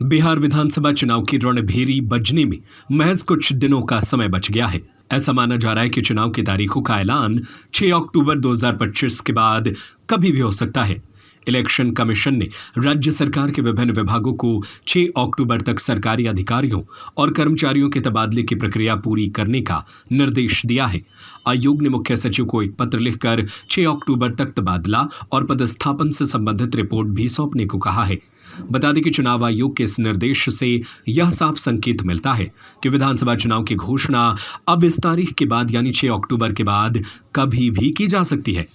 बिहार विधानसभा चुनाव की रणभेरी बजने में महज कुछ दिनों का समय बच गया है। ऐसा माना जा रहा है कि चुनाव की तारीखों का ऐलान 6 अक्टूबर 2025 के बाद कभी भी हो सकता है। इलेक्शन कमीशन ने राज्य सरकार के विभिन्न विभागों को 6 अक्टूबर तक सरकारी अधिकारियों और कर्मचारियों के तबादले की प्रक्रिया पूरी करने का निर्देश दिया है। आयोग ने मुख्य सचिव को एक पत्र लिखकर 6 अक्टूबर तक तबादला और पदस्थापन से संबंधित रिपोर्ट भी सौंपने को कहा है। बता दें कि चुनाव आयोग के इस निर्देश से यह साफ संकेत मिलता है कि विधानसभा चुनाव की घोषणा अब इस तारीख के बाद यानी 6 अक्टूबर के बाद कभी भी की जा सकती है।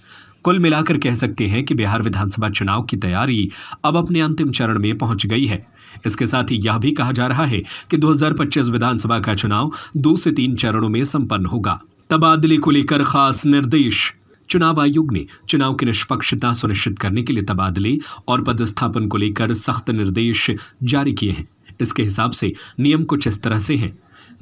कुल मिलाकर कह सकते हैं कि बिहार विधानसभा चुनाव की तैयारी अब अपने अंतिम चरण में पहुंच गई है। इसके साथ ही यह भी कहा जा रहा है कि 2025 विधानसभा का चुनाव 2 से 3 चरणों में संपन्न होगा। तबादले को लेकर खास निर्देश। चुनाव आयोग ने चुनाव की निष्पक्षता सुनिश्चित करने के लिए तबादले और पदस्थापन को लेकर सख्त निर्देश जारी किए हैं। इसके हिसाब से नियम कुछ इस तरह से हैं।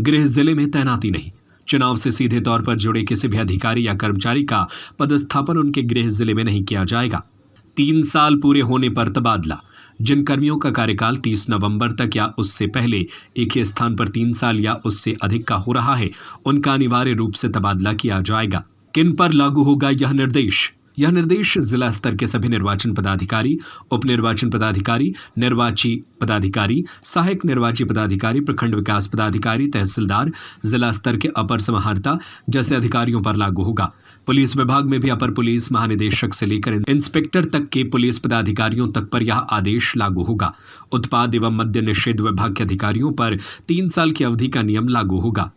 गृह जिले में तैनाती नहीं। चुनाव से सीधे तौर पर जुड़े किसी भी अधिकारी या कर्मचारी का पदस्थापन उनके गृह जिले में नहीं किया जाएगा। 3 साल पूरे होने पर तबादला। जिन कर्मियों का कार्यकाल 30 नवंबर तक या उससे पहले एक ही स्थान पर 3 साल या उससे अधिक का हो रहा है, उनका अनिवार्य रूप से तबादला किया जाएगा। किन पर लागू होगा यह निर्देश? यह निर्देश जिला स्तर के सभी निर्वाचन पदाधिकारी, उप निर्वाचन पदाधिकारी, निर्वाची पदाधिकारी, सहायक निर्वाची पदाधिकारी, प्रखंड विकास पदाधिकारी, तहसीलदार, जिला स्तर के अपर समाहर्ता जैसे अधिकारियों पर लागू होगा। पुलिस विभाग में भी अपर पुलिस महानिदेशक से लेकर इंस्पेक्टर तक के पुलिस पदाधिकारियों तक पर यह आदेश लागू होगा। उत्पाद एवं मद्य निषेध विभाग के अधिकारियों पर 3 साल की अवधि का नियम लागू होगा।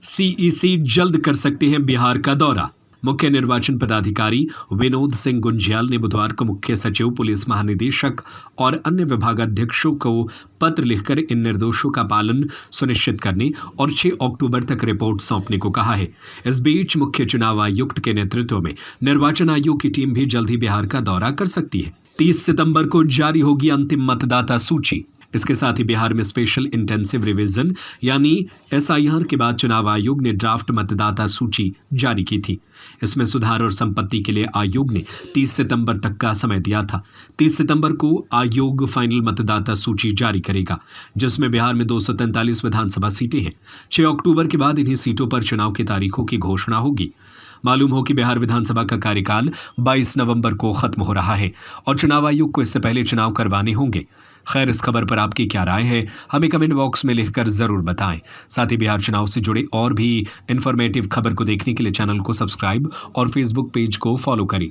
सीईसी जल्द कर सकते हैं बिहार का दौरा। मुख्य निर्वाचन पदाधिकारी विनोद सिंह गुंजियाल ने बुधवार को मुख्य सचिव, पुलिस महानिदेशक और अन्य विभागाध्यक्षों को पत्र लिखकर इन निर्देशों का पालन सुनिश्चित करने और 6 अक्टूबर तक रिपोर्ट सौंपने को कहा है। इस बीच मुख्य चुनाव आयुक्त के नेतृत्व में निर्वाचन आयोग की टीम भी जल्द ही बिहार का दौरा कर सकती है। 30 सितंबर को जारी होगी अंतिम मतदाता सूची। इसके साथ ही बिहार में स्पेशल इंटेंसिव रिवीजन यानी एसआईआर के बाद चुनाव आयोग ने ड्राफ्ट मतदाता सूची जारी की थी। इसमें सुधार और संपत्ति के लिए आयोग ने 30 सितंबर तक का समय दिया था। 30 सितंबर को आयोग फाइनल मतदाता सूची जारी करेगा, जिसमें बिहार में 243 विधानसभा सीटें हैं। 6 अक्टूबर के बाद इन्हीं सीटों पर चुनाव की तारीखों की घोषणा होगी। मालूम हो कि बिहार विधानसभा का कार्यकाल 22 नवंबर को खत्म हो रहा है और चुनाव आयोग को इससे पहले चुनाव करवाने होंगे। खैर, इस खबर पर आपकी क्या राय है, हमें कमेंट बॉक्स में लिखकर ज़रूर बताएं। साथ ही बिहार चुनाव से जुड़े और भी इन्फॉर्मेटिव खबर को देखने के लिए चैनल को सब्सक्राइब और फेसबुक पेज को फॉलो करें।